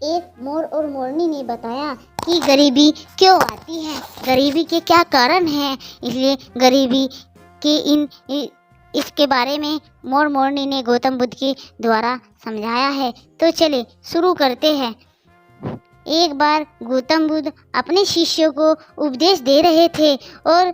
एक मोर और मोरनी ने बताया कि गरीबी क्यों आती है, गरीबी के क्या कारण हैं। इसलिए गरीबी के इसके बारे में मोर मोरनी ने गौतम बुद्ध के द्वारा समझाया है। तो चले शुरू करते हैं। एक बार गौतम बुद्ध अपने शिष्यों को उपदेश दे रहे थे और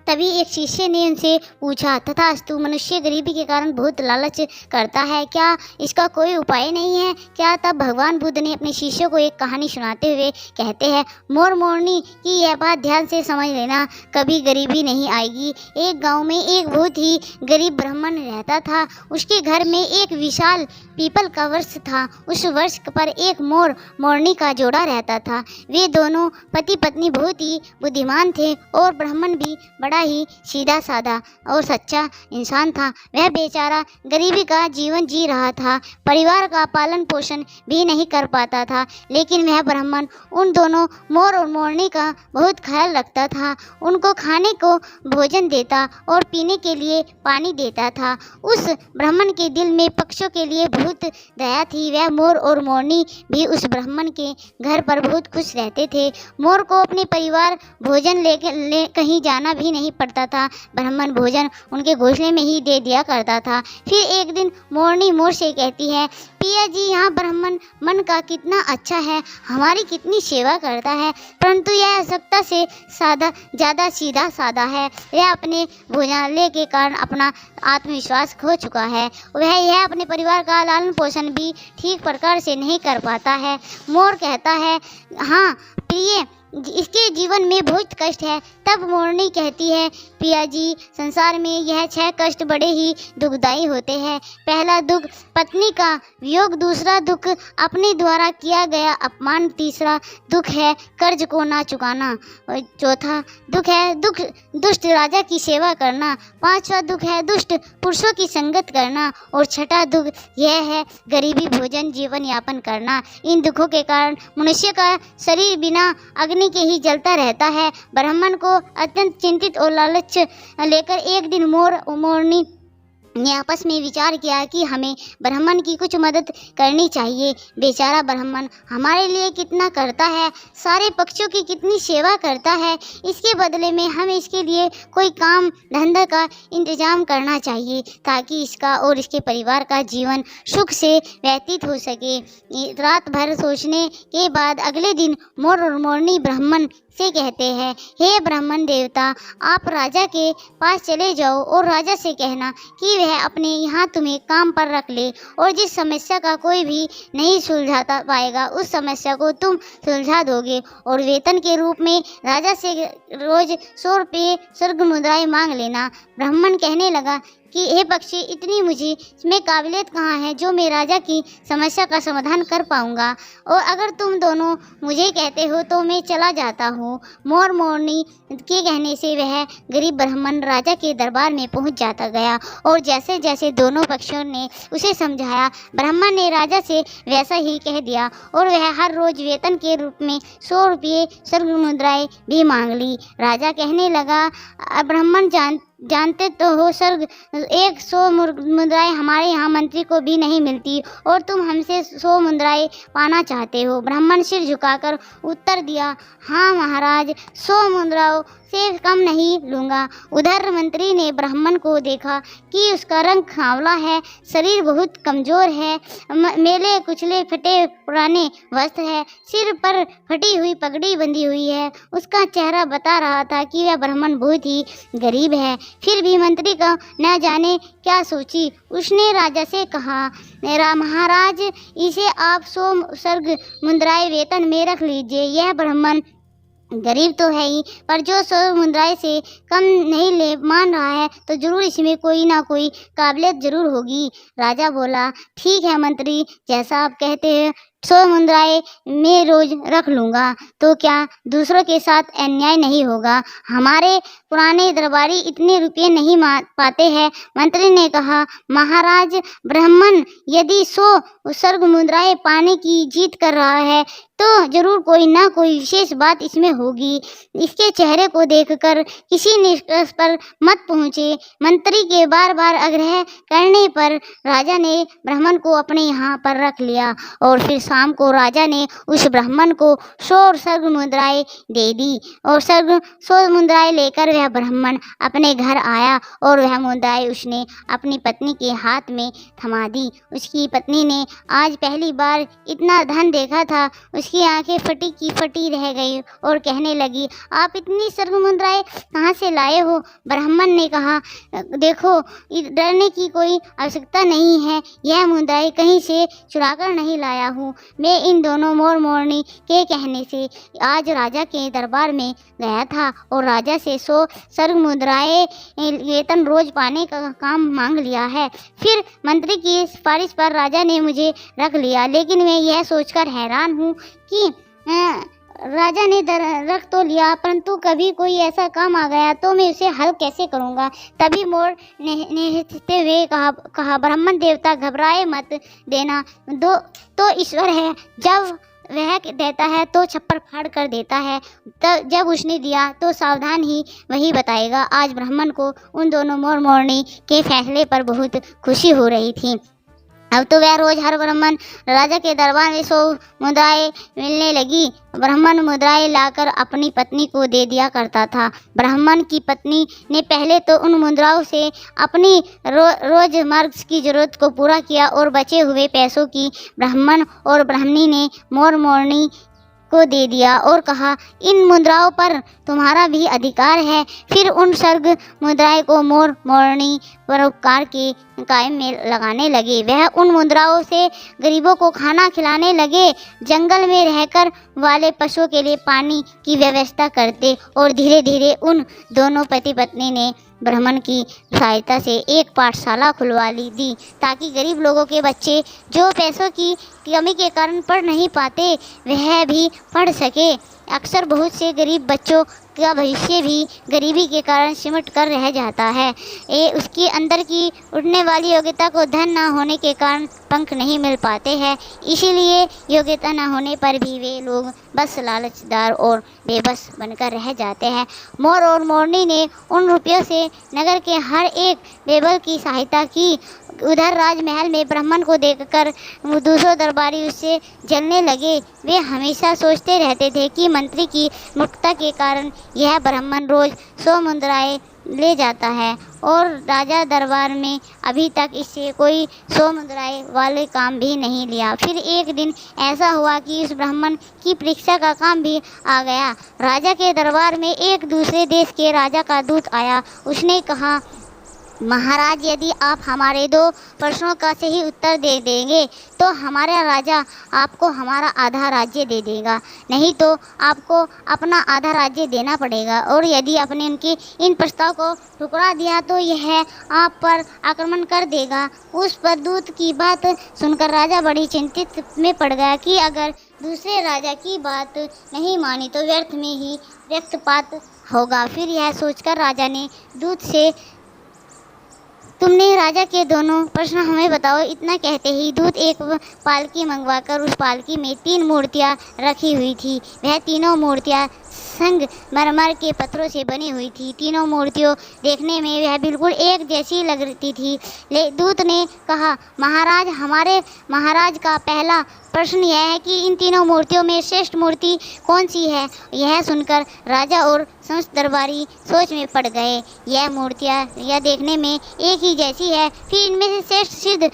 तभी एक शिष्य ने उनसे पूछा, तथास्तु मनुष्य गरीबी के कारण बहुत लालच करता है, क्या इसका कोई उपाय नहीं है क्या? तब भगवान बुद्ध ने अपने शिष्यों को एक कहानी सुनाते हुए कहते हैं, मोर मोरनी की यह बात ध्यान से समझ लेना, कभी गरीबी नहीं आएगी। एक गाँव में एक बहुत ही गरीब ब्राह्मण रहता था। उसके घर में एक विशाल पीपल का वृक्ष था। उस वृक्ष पर एक मोर मोरनी का जोड़ा रहता था। वे दोनों पति पत्नी बहुत ही बुद्धिमान थे और ब्राह्मण भी बड़ा ही सीधा साधा और सच्चा इंसान था। वह बेचारा गरीबी का जीवन जी रहा था, परिवार का पालन पोषण भी नहीं कर पाता था, लेकिन वह ब्राह्मण उन दोनों मोर और मोरनी का बहुत ख्याल रखता था। उनको खाने को भोजन देता और पीने के लिए पानी देता था। उस ब्राह्मण के दिल में पक्षियों के लिए बहुत दया थी। वह मोर और मोरनी भी उस ब्राह्मण के घर पर बहुत खुश रहते थे। मोर को अपने परिवार भोजन ले कहीं जाना भी नहीं पड़ता था। ब्राह्मण भोजन उनके घोंसले में ही दे दिया करता था। फिर एक दिन मोरनी मोर से कहती है, पिया जी, यहाँ ब्राह्मण मन का कितना अच्छा है, हमारी कितनी सेवा करता है, परंतु यह आवश्यकता से ज़्यादा सीधा साधा है। यह अपने भोजनालय के कारण अपना आत्मविश्वास खो चुका है। यह अपने परिवार का लालन पोषण भी ठीक प्रकार से नहीं कर पाता है। मोर कहता है, हाँ प्रिय, इसके जीवन में बहुत कष्ट है। तब मोरनी कहती है, पिया जी, संसार में यह 6 कष्ट बड़े ही दुखदायी होते हैं। पहला दुख पत्नी का वियोग, दूसरा दुख अपने द्वारा किया गया अपमान, तीसरा दुख है कर्ज को ना चुकाना, और चौथा दुख है दुष्ट राजा की सेवा करना, पांचवा दुख है दुष्ट पुरुषों की संगत करना, और छठा दुख यह है गरीबी भोजन जीवन यापन करना। इन दुखों के कारण मनुष्य का शरीर बिना अग्नि के ही जलता रहता है। ब्राह्मण को अत्यंत चिंतित और लालच लेकर एक दिन मोर और मोरनी ने आपस में विचार किया कि हमें ब्राह्मण की कुछ मदद करनी चाहिए। बेचारा ब्राह्मण हमारे लिए कितना करता है, सारे पक्षियों की कितनी सेवा करता है, इसके बदले में हमें इसके लिए कोई काम धंधा का इंतजाम करना चाहिए ताकि इसका और इसके परिवार का जीवन सुख से व्यतीत हो सके। रात भर सोचने के बाद अगले दिन मोर और मोरनी ब्राह्मण से कहते हैं, हे ब्राह्मण देवता, आप राजा के पास चले जाओ और राजा से कहना कि वह अपने यहाँ तुम्हें काम पर रख ले, और जिस समस्या का कोई भी नहीं सुलझाता पाएगा उस समस्या को तुम सुलझा दोगे, और वेतन के रूप में राजा से रोज 100 रुपये स्वर्ग मुद्राएं मांग लेना। ब्राह्मण कहने लगा कि हे पक्षी, इतनी मुझे में काबिलियत कहाँ है जो मैं राजा की समस्या का समाधान कर पाऊंगा, और अगर तुम दोनों मुझे कहते हो तो मैं चला जाता हूँ। मोर मोरनी के कहने से वह गरीब ब्राह्मण राजा के दरबार में पहुँच जाता गया, और जैसे जैसे दोनों पक्षियों ने उसे समझाया, ब्राह्मण ने राजा से वैसा ही कह दिया, और वह हर रोज वेतन के रूप में 100 रुपये स्वर्ग मुद्राएं भी मांग ली। राजा कहने लगा, ब्राह्मण जानते तो हो स्वर्ग 100 मुद्राएं हमारे यहाँ मंत्री को भी नहीं मिलती, और तुम हमसे 100 मुद्राएं पाना चाहते हो। ब्राह्मण सिर झुकाकर उत्तर दिया, हाँ महाराज, 100 मुद्राओं से कम नहीं लूँगा। उधर मंत्री ने ब्राह्मण को देखा कि उसका रंग सांवला है, शरीर बहुत कमज़ोर है, मेले कुचले फटे पुराने वस्त्र है, सिर पर फटी हुई पगड़ी बंधी हुई है। उसका चेहरा बता रहा था कि वह ब्राह्मण बहुत ही गरीब है। फिर भी मंत्री का न जाने क्या सोची, उसने राजा से कहा, महाराज, इसे आप 100 स्वर्ग मुद्राएं वेतन में रख लीजिए। यह ब्राह्मण गरीब तो है ही, पर जो 100 मुद्राएं से कम नहीं ले मान रहा है तो जरूर इसमें कोई ना कोई काबिलियत जरूर होगी। राजा बोला, ठीक है मंत्री, जैसा आप कहते हैं 100 मुद्राएं मैं रोज रख लूँगा, तो क्या दूसरों के साथ अन्याय नहीं होगा? हमारे पुराने दरबारी इतने रुपये नहीं पाते हैं। मंत्री ने कहा, महाराज, ब्राह्मण यदि 100 स्वर्ग मुद्राएं पाने की जिद कर रहा है तो जरूर कोई ना कोई विशेष बात इसमें होगी। इसके चेहरे को देखकर किसी निष्कर्ष पर मत पहुँचे। मंत्री के बार बार आग्रह करने पर राजा ने ब्राह्मण को अपने यहाँ पर रख लिया और फिर शाम को राजा ने उस ब्राह्मण को 100 स्वर्ग मुद्राएं दे दी और 100 मुद्राएं लेकर वह ब्राह्मण अपने घर आया और वह मुद्राएं उसने अपनी पत्नी के हाथ में थमा दी। उसकी पत्नी ने आज पहली बार इतना धन देखा था। उसकी आंखें फटी की फटी रह गई और कहने लगी, आप इतनी स्वर्ग मुद्राएं कहाँ से लाए हो? ब्राह्मण ने कहा, देखो, डरने की कोई आवश्यकता नहीं है, यह मुद्राएं कहीं से चुराकर नहीं लाया हूँ। मैं इन दोनों मोर मोरनी के कहने से आज राजा के दरबार में गया था और राजा से 100 स्वर्ग मुद्राएं वेतन रोज पाने का काम मांग लिया है। फिर मंत्री की सिफारिश पर राजा ने मुझे रख लिया, लेकिन मैं यह सोचकर हैरान हूँ कि राजा ने रख तो लिया, परंतु कभी कोई ऐसा काम आ गया तो मैं उसे हल कैसे करूँगा? तभी मोर ने हंसते हुए कहा, ब्राह्मण देवता, घबराए मत, देना दो तो ईश्वर है, जब वह देता है तो छप्पर फाड़ कर देता है, तब जब उसने दिया तो सावधान ही वही बताएगा। आज ब्राह्मण को उन दोनों मोर मोरनी के फैसले पर बहुत खुशी हो रही थी। अब तो वह रोज हर ब्राह्मण राजा के दरबार में 100 मुद्राएं मिलने लगी। ब्राह्मण मुद्राएं लाकर अपनी पत्नी को दे दिया करता था। ब्राह्मण की पत्नी ने पहले तो उन मुद्राओं से अपनी रोजमर्रा की जरूरत को पूरा किया और बचे हुए पैसों की ब्राह्मण और ब्राह्मणी ने मोर मोरनी को दे दिया और कहा, इन मुद्राओं पर तुम्हारा भी अधिकार है। फिर उन स्वर्ग मुद्राएं को मोर मोरनी परोपकार के कायम में लगाने लगे। वह उन मुद्राओं से गरीबों को खाना खिलाने लगे, जंगल में रहकर वाले पशुओं के लिए पानी की व्यवस्था करते और धीरे धीरे उन दोनों पति पत्नी ने ब्राह्मण की सहायता से एक पाठशाला खुलवा दी, ताकि गरीब लोगों के बच्चे जो पैसों की कमी के कारण पढ़ नहीं पाते वह भी पढ़ सके। अक्सर बहुत से गरीब बच्चों का भविष्य भी गरीबी के कारण सिमट कर रह जाता है। उसकी अंदर की उठने वाली योग्यता को धन न होने के कारण पंख नहीं मिल पाते हैं, इसीलिए योग्यता न होने पर भी वे लोग बस लालचदार और बेबस बनकर रह जाते हैं। मोर और मोरनी ने उन रुपयों से नगर के हर एक बेबल की सहायता की। उधर राजमहल में ब्राह्मण को देखकर दूसरों दरबारी उससे जलने लगे। वे हमेशा सोचते रहते थे कि मंत्री की मूर्खता के कारण यह ब्राह्मण रोज 100 मुद्राएं ले जाता है और राजा दरबार में अभी तक इससे कोई 100 मुद्राएं वाले काम भी नहीं लिया। फिर एक दिन ऐसा हुआ कि उस ब्राह्मण की परीक्षा का काम भी आ गया। राजा के दरबार में एक दूसरे देश के राजा का दूत आया। उसने कहा, महाराज, यदि आप हमारे 2 प्रश्नों का सही उत्तर दे देंगे तो हमारा राजा आपको हमारा आधा राज्य दे देगा, नहीं तो आपको अपना आधा राज्य देना पड़ेगा। और यदि आपने उनके इन प्रस्ताव को ठुकरा दिया तो यह आप पर आक्रमण कर देगा। उस पर दूत की बात सुनकर राजा बड़ी चिंतित में पड़ गया कि अगर दूसरे राजा की बात नहीं मानी तो व्यर्थ में ही रक्तपात होगा। फिर यह सोचकर राजा ने दूत से, तुमने राजा के दोनों प्रश्न हमें बताओ। इतना कहते ही दूत एक पालकी मंगवाकर उस पालकी में 3 मूर्तियां रखी हुई थी। वह तीनों मूर्तियां संगमरमर के पत्थरों से बनी हुई थी। तीनों मूर्तियों देखने में वह बिल्कुल एक जैसी लगती थी। दूत ने कहा, महाराज, हमारे महाराज का पहला प्रश्न यह है कि इन तीनों मूर्तियों में श्रेष्ठ मूर्ति कौन सी है? यह सुनकर राजा और समस्त दरबारी सोच में पड़ गए। यह मूर्तियाँ यह देखने में एक ही जैसी है, फिर इनमें से श्रेष्ठ सिद्ध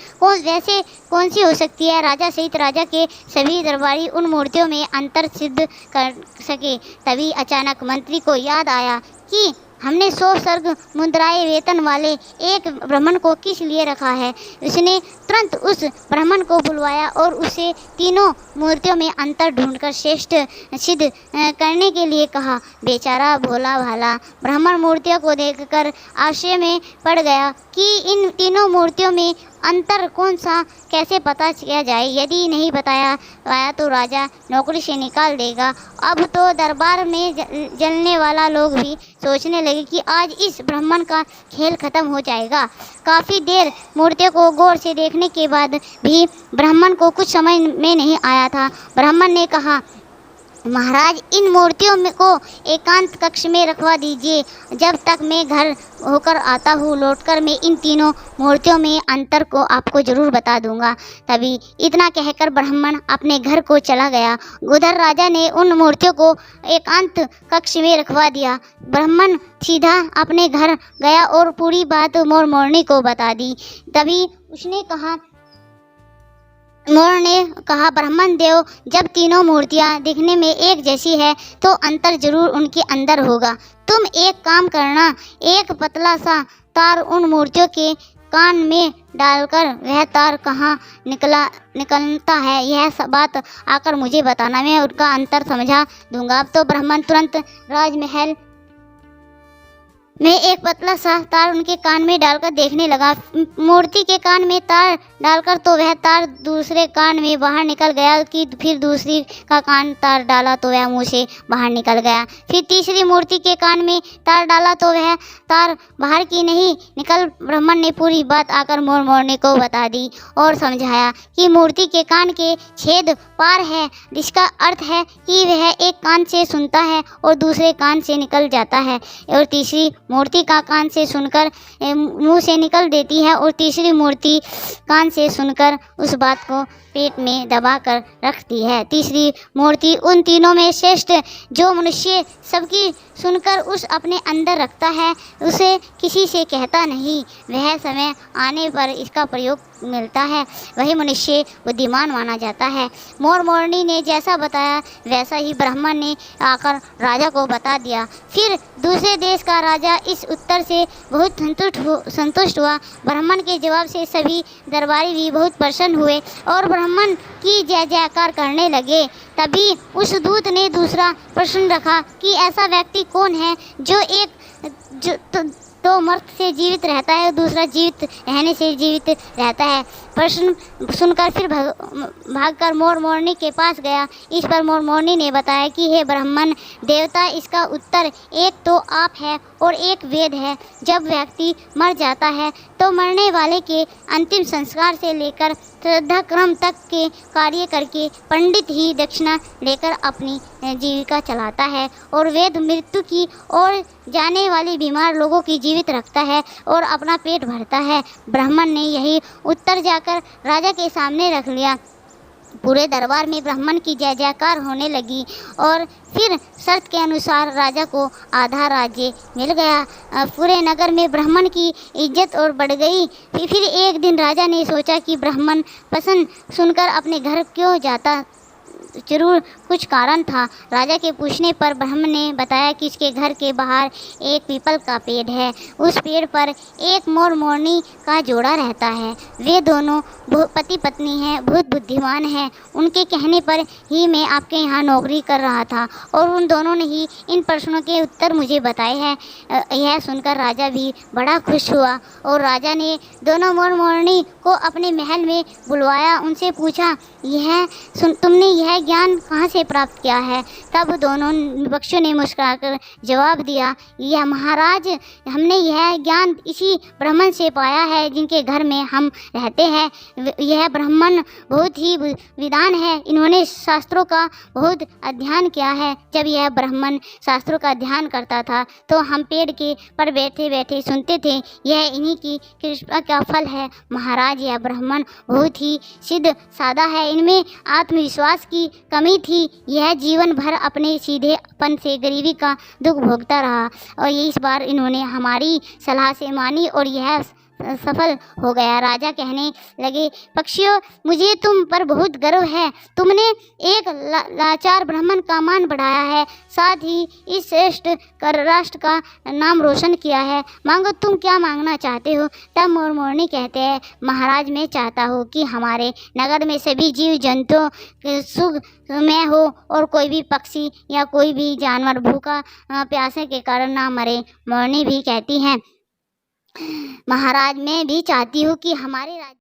कौन सी हो सकती है? राजा सहित राजा के सभी दरबारी उन मूर्तियों में अंतर सिद्ध कर सके। तभी अचानक मंत्री को याद आया कि हमने 100 स्वर्ग मुद्राएं वेतन वाले एक ब्राह्मण को किस लिए रखा है। उसने तुरंत उस ब्राह्मण को बुलवाया और उसे तीनों मूर्तियों में अंतर ढूंढकर श्रेष्ठ सिद्ध करने के लिए कहा। बेचारा भोला भाला ब्राह्मण मूर्तियों को देखकर आश्चर्य में पड़ गया कि इन तीनों मूर्तियों में अंतर कौन सा कैसे पता किया जाए। यदि नहीं बताया तो राजा नौकरी से निकाल देगा। अब तो दरबार में जलने वाला लोग भी सोचने लगे कि आज इस ब्राह्मण का खेल खत्म हो जाएगा। काफ़ी देर मूर्तियों को गौर से देखने के बाद भी ब्राह्मण को कुछ समझ में नहीं आया था। ब्राह्मण ने कहा, महाराज, इन मूर्तियों में को एकांत कक्ष में रखवा दीजिए। जब तक मैं घर होकर आता हूँ, लौटकर मैं इन तीनों मूर्तियों में अंतर को आपको जरूर बता दूंगा। तभी इतना कहकर ब्राह्मण अपने घर को चला गया। उधर राजा ने उन मूर्तियों को एकांत कक्ष में रखवा दिया। ब्राह्मण सीधा अपने घर गया और पूरी बात मोरनी को बता दी। तभी उसने कहा, मोर ने कहा, ब्राह्मण देव, जब तीनों मूर्तियां दिखने में एक जैसी है तो अंतर जरूर उनके अंदर होगा। तुम एक काम करना, एक पतला सा तार उन मूर्तियों के कान में डालकर वह तार कहाँ निकलता है, यह सब बात आकर मुझे बताना, मैं उनका अंतर समझा दूंगा। अब तो ब्राह्मण तुरंत राजमहल में एक पतला सा तार उनके कान में डालकर देखने लगा। मूर्ति के कान में तार डालकर तो वह तार दूसरे कान में बाहर निकल गया कि फिर दूसरी का कान तार डाला तो वह मुंह से बाहर निकल गया। फिर तीसरी मूर्ति के कान में तार डाला तो वह तार बाहर की नहीं निकल। ब्राह्मण ने पूरी बात आकर मोरनी को बता दी और समझाया कि मूर्ति के कान के छेद पार है, जिसका अर्थ है कि वह एक कान से सुनता है और दूसरे कान से निकल जाता है, और तीसरी मूर्ति का कान से सुनकर मुंह से निकल देती है, और तीसरी मूर्ति कान से सुनकर उस बात को पेट में दबा कर रखती है। तीसरी मूर्ति उन तीनों में श्रेष्ठ, जो मनुष्य सबकी सुनकर उस अपने अंदर रखता है, उसे किसी से कहता नहीं, वह समय आने पर इसका प्रयोग मिलता है, वही मनुष्य बुद्धिमान माना जाता है। मोरनी ने जैसा बताया वैसा ही ब्राह्मण ने आकर राजा को बता दिया। फिर दूसरे देश का राजा इस उत्तर से बहुत संतुष्ट हुआ। ब्राह्मण के जवाब से सभी दरबारी भी बहुत प्रसन्न हुए और ब्राह्मण की जय जयकार करने लगे। तभी उस दूत ने दूसरा प्रश्न रखा कि ऐसा व्यक्ति कौन है जो तो मर्त से जीवित रहता है और दूसरा जीवित रहने से जीवित रहता है। प्रश्न सुनकर फिर भागकर मोरनी के पास गया। इस पर मोरनी ने बताया कि हे ब्राह्मण देवता, इसका उत्तर एक तो आप है और एक वेद है। जब व्यक्ति मर जाता है तो मरने वाले के अंतिम संस्कार से लेकर श्रद्धा क्रम तक के कार्य करके पंडित ही दक्षिणा लेकर अपनी जीविका चलाता है, और वेद मृत्यु की ओर जाने वाले बीमार लोगों की जीवित रखता है और अपना पेट भरता है। ब्राह्मण ने यही उत्तर जाकर राजा के सामने रख लिया। पूरे दरबार में ब्राह्मण की जय जयकार होने लगी और फिर शर्त के अनुसार राजा को आधा राज्य मिल गया। पूरे नगर में ब्राह्मण की इज्जत और बढ़ गई। फिर एक दिन राजा ने सोचा कि ब्राह्मण पसंद सुनकर अपने घर क्यों जाता, जरूर कुछ कारण था। राजा के पूछने पर ब्राह्मण ने बताया कि इसके घर के बाहर एक पीपल का पेड़ है, उस पेड़ पर एक मोरनी का जोड़ा रहता है। वे दोनों पति पत्नी हैं, बहुत बुद्धिमान हैं। उनके कहने पर ही मैं आपके यहाँ नौकरी कर रहा था और उन दोनों ने ही इन प्रश्नों के उत्तर मुझे बताए हैं। यह सुनकर राजा भी बड़ा खुश हुआ और राजा ने दोनों मोरनी को अपने महल में बुलवाया। उनसे पूछा, तुमने यह ज्ञान कहाँ से प्राप्त किया है? तब दोनों पक्षियों ने मुस्कुराकर जवाब दिया, यह महाराज, हमने यह ज्ञान इसी ब्राह्मण से पाया है जिनके घर में हम रहते हैं। यह ब्राह्मण बहुत ही विद्वान है, इन्होंने शास्त्रों का बहुत अध्ययन किया है। जब यह ब्राह्मण शास्त्रों का अध्ययन करता था तो हम पेड़ के पर बैठे बैठे सुनते थे। यह इन्हीं की कृपा का फल है महाराज। यह ब्राह्मण बहुत ही सिद्ध सादा है, इनमें आत्मविश्वास की कमी थी। यह जीवन भर अपने सीधेपन से गरीबी का दुख भोगता रहा और इस बार इन्होंने हमारी सलाह से मानी और यह सफल हो गया। राजा कहने लगे, पक्षियों, मुझे तुम पर बहुत गर्व है। तुमने एक लाचार ब्राह्मण का मान बढ़ाया है, साथ ही इस श्रेष्ठ राष्ट्र का नाम रोशन किया है। मांगो, तुम क्या मांगना चाहते हो? तब मोरनी कहते हैं, महाराज, मैं चाहता हूँ कि हमारे नगर में सभी जीव जंतु सुख में हो और कोई भी पक्षी या कोई भी जानवर भूखा प्यासे के कारण ना मरे। मोरनी भी कहती हैं, महाराज, मैं भी चाहती हूँ कि हमारे राज्य